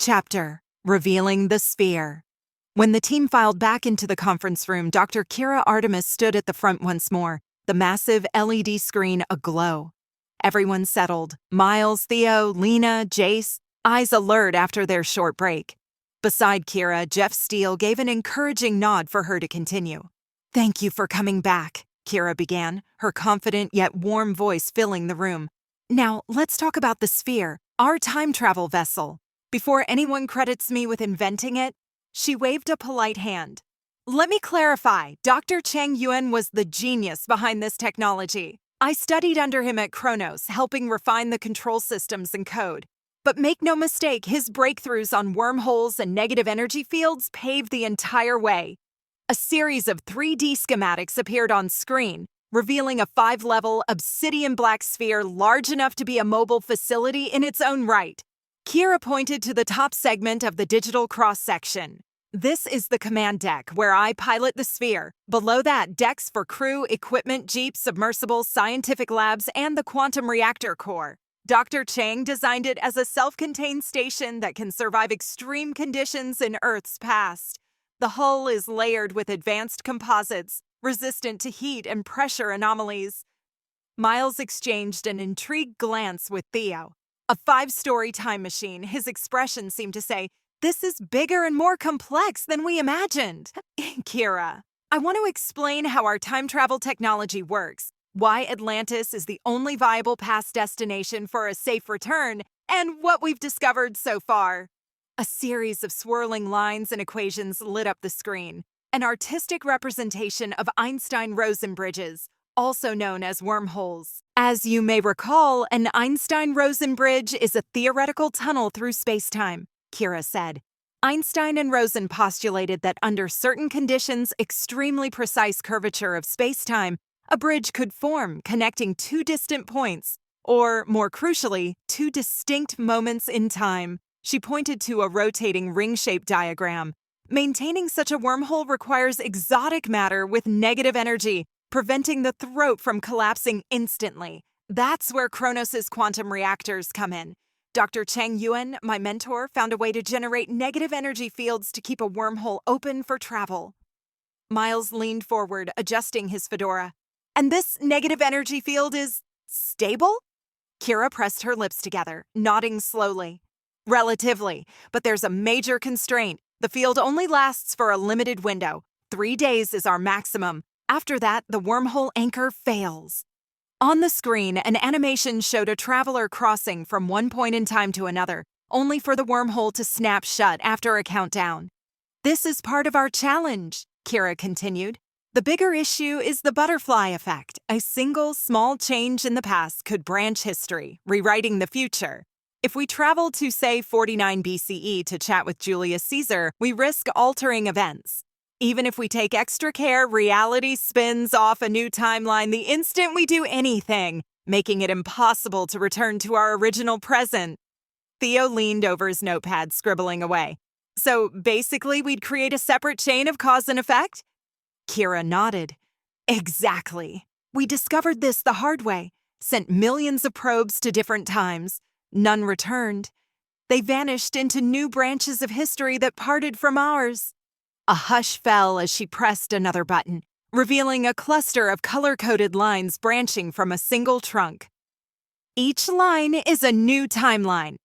Chapter: Revealing the Sphere. When the team filed back into the conference room, Dr. Kira Artemis stood at the front once more, the massive LED screen aglow. Everyone settled. Miles, Theo, Lena, Jace, eyes alert after their short break. Beside Kira, Jeff Steele gave an encouraging nod for her to continue. "Thank you for coming back," Kira began, her confident yet warm voice filling the room. "Now, let's talk about the Sphere, our time travel vessel. Before anyone credits me with inventing it," she waved a polite hand. "Let me clarify, Dr. Chang Yuan was the genius behind this technology. I studied under him at Kronos, helping refine the control systems and code. But make no mistake, his breakthroughs on wormholes and negative energy fields paved the entire way." A series of 3D schematics appeared on screen, revealing a 5-level obsidian black sphere large enough to be a mobile facility in its own right. Kira pointed to the top segment of the digital cross-section. "This is the command deck, where I pilot the sphere. Below that, decks for crew, equipment, jeeps, submersibles, scientific labs, and the quantum reactor core. Dr. Chang designed it as a self-contained station that can survive extreme conditions in Earth's past. The hull is layered with advanced composites, resistant to heat and pressure anomalies." Miles exchanged an intrigued glance with Theo. A 5-story time machine, his expression seemed to say, "This is bigger and more complex than we imagined." "Kira, I want to explain how our time travel technology works, why Atlantis is the only viable past destination for a safe return, and what we've discovered so far." A series of swirling lines and equations lit up the screen, an artistic representation of Einstein-Rosen bridges, also known as wormholes. As you may recall, an Einstein-Rosen bridge is a theoretical tunnel through space-time, Kira said. Einstein and Rosen postulated that under certain conditions, extremely precise curvature of space-time, a bridge could form, connecting two distant points, or, more crucially, two distinct moments in time. She pointed to a rotating ring-shaped diagram. Maintaining such a wormhole requires exotic matter with negative energy, preventing the throat from collapsing instantly. That's where Kronos' quantum reactors come in. Dr. Chang Yuan, my mentor, found a way to generate negative energy fields to keep a wormhole open for travel. Miles leaned forward, adjusting his fedora. "And this negative energy field is stable?" Kira pressed her lips together, nodding slowly. "Relatively, but there's a major constraint. The field only lasts for a limited window. 3 days is our maximum. After that, the wormhole anchor fails." On the screen, an animation showed a traveler crossing from one point in time to another, only for the wormhole to snap shut after a countdown. "This is part of our challenge," Kira continued. "The bigger issue is the butterfly effect. A single small change in the past could branch history, rewriting the future. If we travel to, say, 49 BCE to chat with Julius Caesar, we risk altering events. Even if we take extra care, reality spins off a new timeline the instant we do anything, making it impossible to return to our original present." Theo leaned over his notepad, scribbling away. "So basically, we'd create a separate chain of cause and effect?" Kira nodded. "Exactly. We discovered this the hard way, sent millions of probes to different times. None returned. They vanished into new branches of history that parted from ours." A hush fell as she pressed another button, revealing a cluster of color-coded lines branching from a single trunk. "Each line is a new timeline.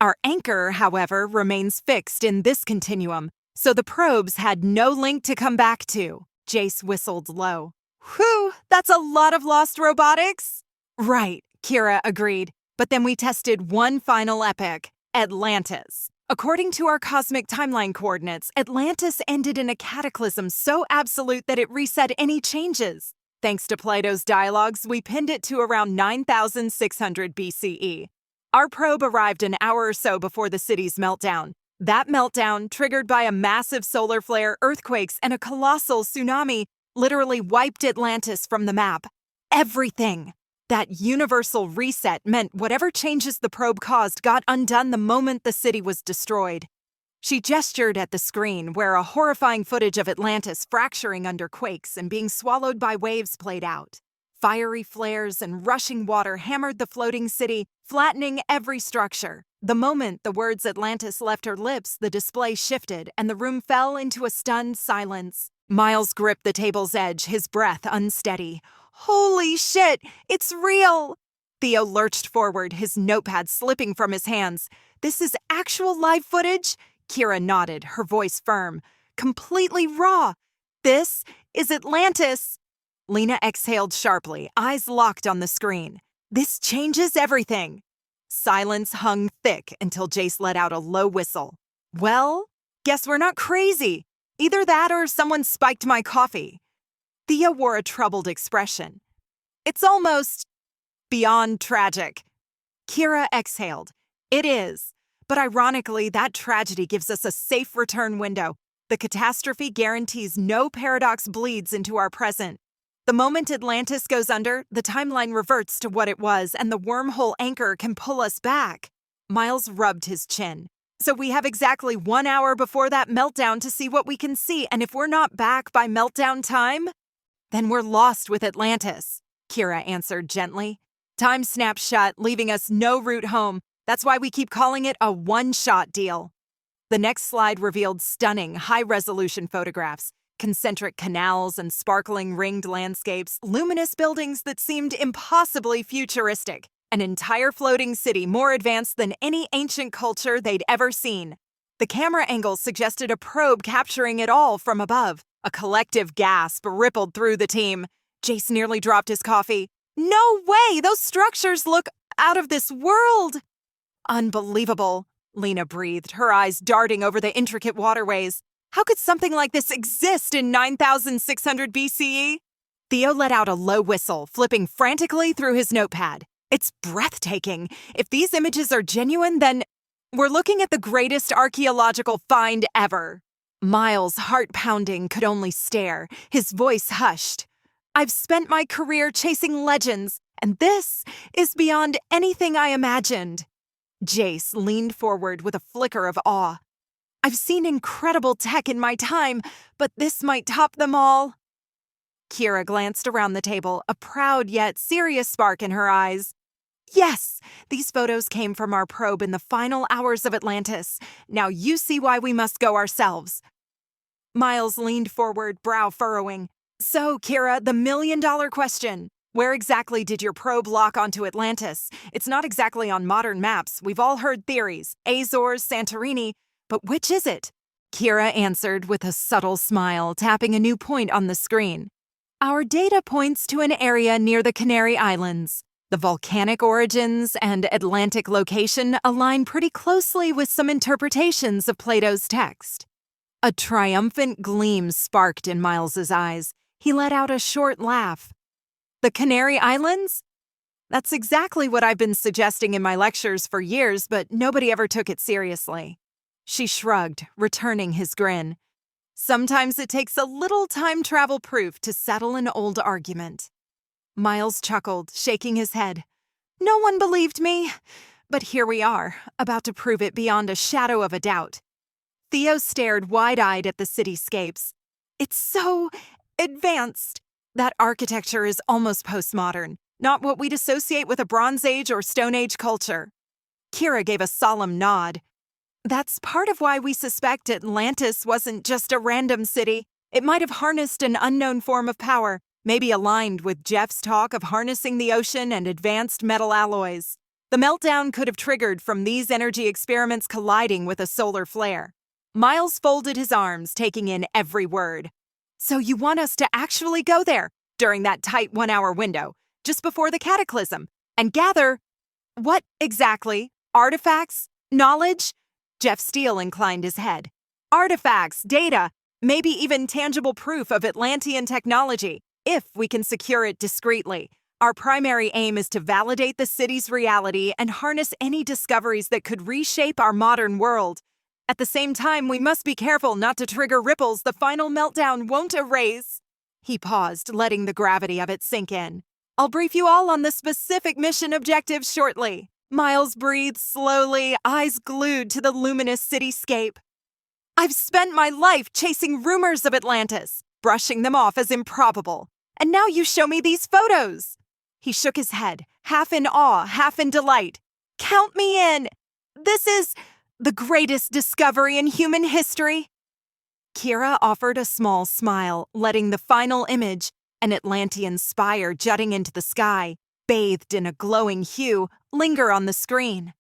Our anchor, however, remains fixed in this continuum, so the probes had no link to come back to." Jace whistled low. "Whew, that's a lot of lost robotics." "Right," Kira agreed. "But then we tested one final epoch, Atlantis. According to our cosmic timeline coordinates, Atlantis ended in a cataclysm so absolute that it reset any changes. Thanks to Plato's dialogues, we pinned it to around 9,600 BCE. Our probe arrived an hour or so before the city's meltdown. That meltdown, triggered by a massive solar flare, earthquakes, and a colossal tsunami, literally wiped Atlantis from the map. Everything. That universal reset meant whatever changes the probe caused got undone the moment the city was destroyed." She gestured at the screen, where a horrifying footage of Atlantis fracturing under quakes and being swallowed by waves played out. Fiery flares and rushing water hammered the floating city, flattening every structure. The moment the words Atlantis left her lips, the display shifted and the room fell into a stunned silence. Miles gripped the table's edge, his breath unsteady. Holy shit, it's real! Theo lurched forward, his notepad slipping from his hands. This is actual live footage? Kira nodded, her voice firm. Completely raw. This is Atlantis. Lena exhaled sharply, eyes locked on the screen. This changes everything. Silence hung thick until Jace let out a low whistle. Well, guess we're not crazy. Either that or someone spiked my coffee. Thea wore a troubled expression. It's almost beyond tragic. Kira exhaled. It is. But ironically, that tragedy gives us a safe return window. The catastrophe guarantees no paradox bleeds into our present. The moment Atlantis goes under, the timeline reverts to what it was, and the wormhole anchor can pull us back. Miles rubbed his chin. So we have exactly 1 hour before that meltdown to see what we can see, and if we're not back by meltdown time, then we're lost with Atlantis, Kira answered gently. Time snapped shut, leaving us no route home. That's why we keep calling it a one-shot deal. The next slide revealed stunning, high-resolution photographs. Concentric canals and sparkling ringed landscapes, luminous buildings that seemed impossibly futuristic, an entire floating city more advanced than any ancient culture they'd ever seen. The camera angle suggested a probe capturing it all from above. A collective gasp rippled through the team. Jace nearly dropped his coffee. No way! Those structures look out of this world! Unbelievable, Lena breathed, her eyes darting over the intricate waterways. How could something like this exist in 9600 BCE? Theo let out a low whistle, flipping frantically through his notepad. It's breathtaking. If these images are genuine, then we're looking at the greatest archaeological find ever. Miles, heart pounding, could only stare, his voice hushed. I've spent my career chasing legends, and this is beyond anything I imagined. Jace leaned forward with a flicker of awe. I've seen incredible tech in my time, but this might top them all. Kira glanced around the table, a proud yet serious spark in her eyes. Yes, these photos came from our probe in the final hours of Atlantis. Now you see why we must go ourselves. Miles leaned forward, brow furrowing. So, Kira, the million-dollar question. Where exactly did your probe lock onto Atlantis? It's not exactly on modern maps. We've all heard theories. Azores, Santorini. But which is it? Kira answered with a subtle smile, tapping a new point on the screen. Our data points to an area near the Canary Islands. The volcanic origins and Atlantic location align pretty closely with some interpretations of Plato's text. A triumphant gleam sparked in Miles's eyes. He let out a short laugh. The Canary Islands? That's exactly what I've been suggesting in my lectures for years, but nobody ever took it seriously. She shrugged, returning his grin. Sometimes it takes a little time travel proof to settle an old argument. Miles chuckled, shaking his head. No one believed me. But here we are, about to prove it beyond a shadow of a doubt. Theo stared wide-eyed at the cityscapes. It's so advanced. That architecture is almost postmodern, not what we'd associate with a Bronze Age or Stone Age culture. Kira gave a solemn nod. That's part of why we suspect Atlantis wasn't just a random city. It might have harnessed an unknown form of power, maybe aligned with Jeff's talk of harnessing the ocean and advanced metal alloys. The meltdown could have triggered from these energy experiments colliding with a solar flare. Miles folded his arms, taking in every word. So you want us to actually go there, during that tight 1 hour window, just before the cataclysm, and gather what exactly? Artifacts? Knowledge? Jeff Steele inclined his head. Artifacts, data, maybe even tangible proof of Atlantean technology, if we can secure it discreetly. Our primary aim is to validate the city's reality and harness any discoveries that could reshape our modern world. At the same time, we must be careful not to trigger ripples the final meltdown won't erase. He paused, letting the gravity of it sink in. I'll brief you all on the specific mission objectives shortly. Miles breathed slowly, eyes glued to the luminous cityscape. I've spent my life chasing rumors of Atlantis, brushing them off as improbable. And now you show me these photos. He shook his head, half in awe, half in delight. Count me in. This is the greatest discovery in human history. Kira offered a small smile, letting the final image, an Atlantean spire jutting into the sky, bathed in a glowing hue, linger on the screen.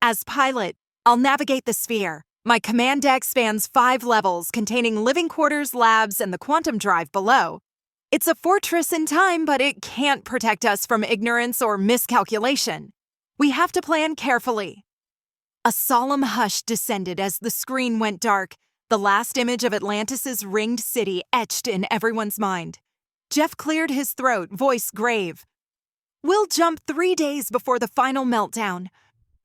As pilot, I'll navigate the sphere. My command deck spans 5 levels containing living quarters, labs, and the quantum drive below. It's a fortress in time, but it can't protect us from ignorance or miscalculation. We have to plan carefully. A solemn hush descended as the screen went dark, the last image of Atlantis' ringed city etched in everyone's mind. Jeff cleared his throat, voice grave. We'll jump 3 days before the final meltdown.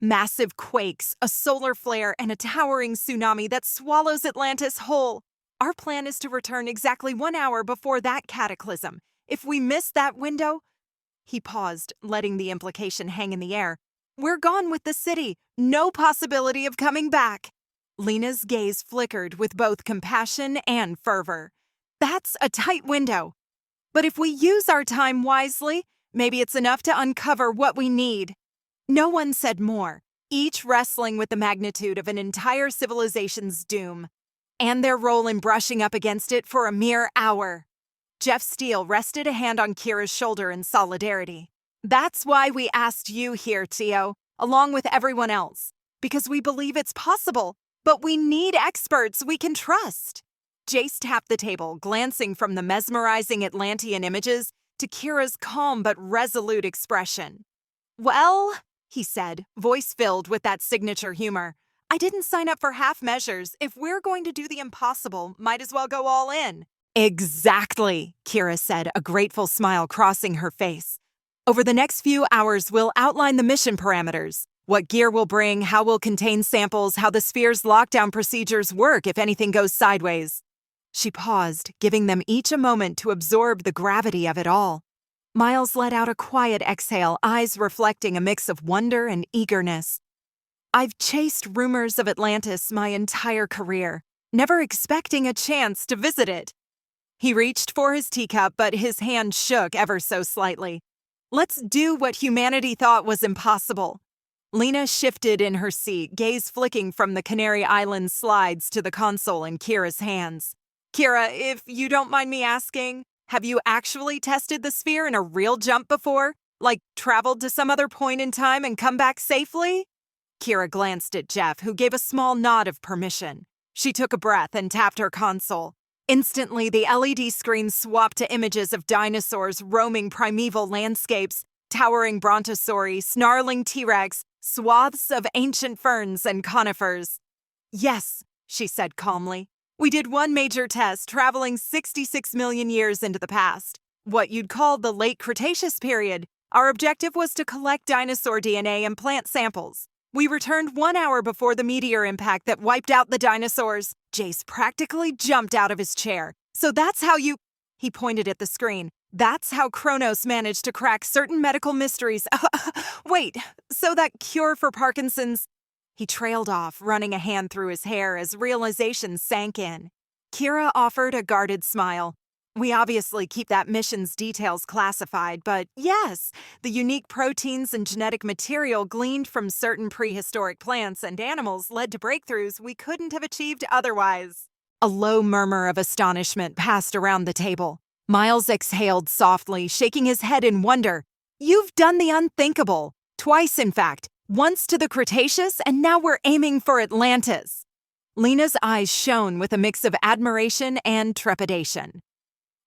Massive quakes, a solar flare, and a towering tsunami that swallows Atlantis whole. Our plan is to return exactly 1 hour before that cataclysm. If we miss that window... He paused, letting the implication hang in the air. We're gone with the city. No possibility of coming back. Lena's gaze flickered with both compassion and fervor. That's a tight window. But if we use our time wisely, maybe it's enough to uncover what we need. No one said more, each wrestling with the magnitude of an entire civilization's doom, and their role in brushing up against it for a mere hour. Jeff Steele rested a hand on Kira's shoulder in solidarity. That's why we asked you here, Tio, along with everyone else, because we believe it's possible, but we need experts we can trust. Jace tapped the table, glancing from the mesmerizing Atlantean images to Kira's calm but resolute expression. Well, he said, voice filled with that signature humor, I didn't sign up for half measures. If we're going to do the impossible, might as well go all in. Exactly, Kira said, a grateful smile crossing her face. Over the next few hours, we'll outline the mission parameters. What gear we'll bring, how we'll contain samples, how the sphere's lockdown procedures work if anything goes sideways. She paused, giving them each a moment to absorb the gravity of it all. Miles let out a quiet exhale, eyes reflecting a mix of wonder and eagerness. I've chased rumors of Atlantis my entire career, never expecting a chance to visit it. He reached for his teacup, but his hand shook ever so slightly. Let's do what humanity thought was impossible. Lena shifted in her seat, gaze flicking from the Canary Islands slides to the console in Kira's hands. Kira, if you don't mind me asking, have you actually tested the sphere in a real jump before? Like traveled to some other point in time and come back safely? Kira glanced at Jeff, who gave a small nod of permission. She took a breath and tapped her console. Instantly, the LED screen swapped to images of dinosaurs roaming primeval landscapes, towering brontosauri, snarling T-Rex, swaths of ancient ferns and conifers. Yes, she said calmly. We did one major test, traveling 66 million years into the past. What you'd call the late Cretaceous period. Our objective was to collect dinosaur DNA and plant samples. We returned 1 hour before the meteor impact that wiped out the dinosaurs. Jace practically jumped out of his chair. So that's how you... He pointed at the screen. That's how Kronos managed to crack certain medical mysteries. Wait, so that cure for Parkinson's... He trailed off, running a hand through his hair as realization sank in. Kira offered a guarded smile. We obviously keep that mission's details classified, but yes, the unique proteins and genetic material gleaned from certain prehistoric plants and animals led to breakthroughs we couldn't have achieved otherwise. A low murmur of astonishment passed around the table. Miles exhaled softly, shaking his head in wonder. You've done the unthinkable. Twice, in fact. Once to the Cretaceous, and now we're aiming for Atlantis. Lena's eyes shone with a mix of admiration and trepidation.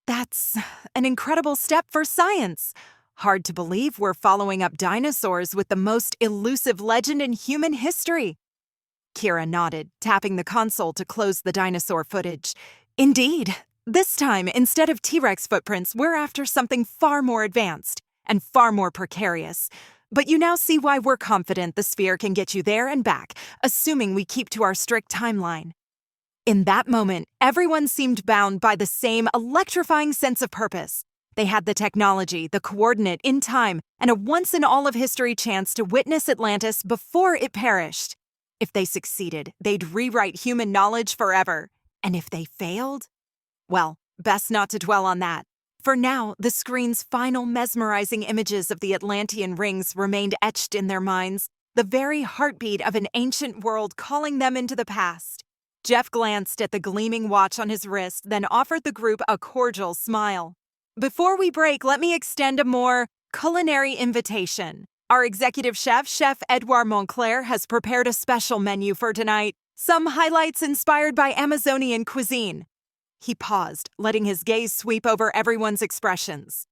That's an incredible step for science. Hard to believe we're following up dinosaurs with the most elusive legend in human history. Kira nodded, tapping the console to close the dinosaur footage. Indeed, this time, instead of T-Rex footprints, we're after something far more advanced and far more precarious. But you now see why we're confident the sphere can get you there and back, assuming we keep to our strict timeline. In that moment, everyone seemed bound by the same electrifying sense of purpose. They had the technology, the coordinate in time, and a once-in-all-of-history chance to witness Atlantis before it perished. If they succeeded, they'd rewrite human knowledge forever. And if they failed? Well, best not to dwell on that. For now, the screen's final mesmerizing images of the Atlantean rings remained etched in their minds, the very heartbeat of an ancient world calling them into the past. Jeff glanced at the gleaming watch on his wrist, then offered the group a cordial smile. Before we break, let me extend a more culinary invitation. Our executive chef, Chef Edouard Montclair, has prepared a special menu for tonight. Some highlights inspired by Amazonian cuisine. He paused, letting his gaze sweep over everyone's expressions.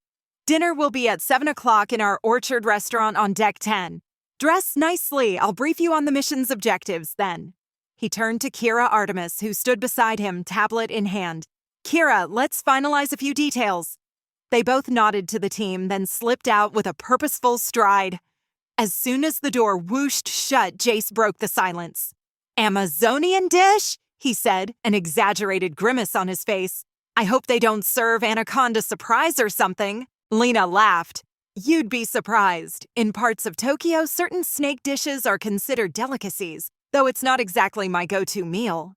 Dinner will be at 7 o'clock in our Orchard restaurant on Deck 10. Dress nicely. I'll brief you on the mission's objectives then. He turned to Kira Artemis, who stood beside him, tablet in hand. Kira, let's finalize a few details. They both nodded to the team, then slipped out with a purposeful stride. As soon as the door whooshed shut, Jace broke the silence. Amazonian dish? He said, an exaggerated grimace on his face. I hope they don't serve Anaconda Surprise or something. Lena laughed. You'd be surprised. In parts of Tokyo, certain snake dishes are considered delicacies, though it's not exactly my go-to meal.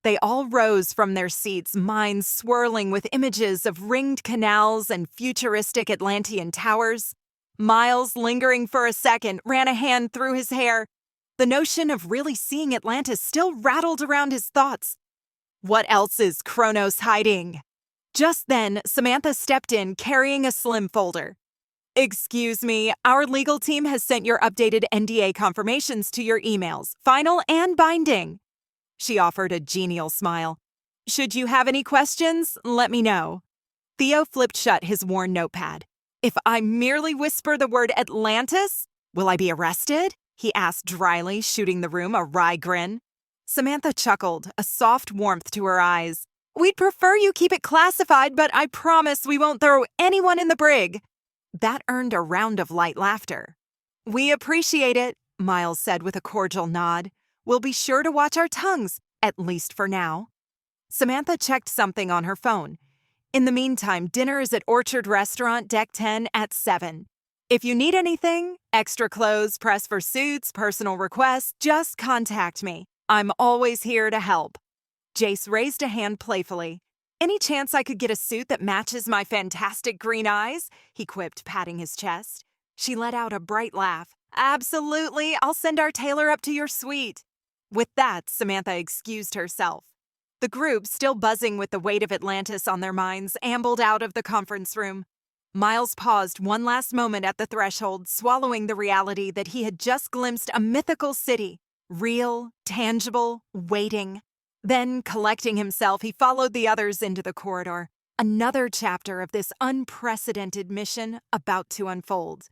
They all rose from their seats, minds swirling with images of ringed canals and futuristic Atlantean towers. Miles, lingering for a second, ran a hand through his hair. The notion of really seeing Atlantis still rattled around his thoughts. What else is Kronos hiding? Just then, Samantha stepped in, carrying a slim folder. Excuse me, our legal team has sent your updated NDA confirmations to your emails, final and binding. She offered a genial smile. Should you have any questions, let me know. Theo flipped shut his worn notepad. If I merely whisper the word Atlantis, will I be arrested? He asked dryly, shooting the room a wry grin. Samantha chuckled, a soft warmth to her eyes. We'd prefer you keep it classified, but I promise we won't throw anyone in the brig. That earned a round of light laughter. We appreciate it, Miles said with a cordial nod. We'll be sure to watch our tongues, at least for now. Samantha checked something on her phone. In the meantime, dinner is at Orchard Restaurant, Deck 10 at 7. If you need anything, extra clothes, press for suits, personal requests, just contact me. I'm always here to help. Jace raised a hand playfully. Any chance I could get a suit that matches my fantastic green eyes? He quipped, patting his chest. She let out a bright laugh. Absolutely, I'll send our tailor up to your suite. With that, Samantha excused herself. The group, still buzzing with the weight of Atlantis on their minds, ambled out of the conference room. Miles paused one last moment at the threshold, swallowing the reality that he had just glimpsed a mythical city. Real, tangible, waiting. Then, collecting himself, he followed the others into the corridor. Another chapter of this unprecedented mission about to unfold.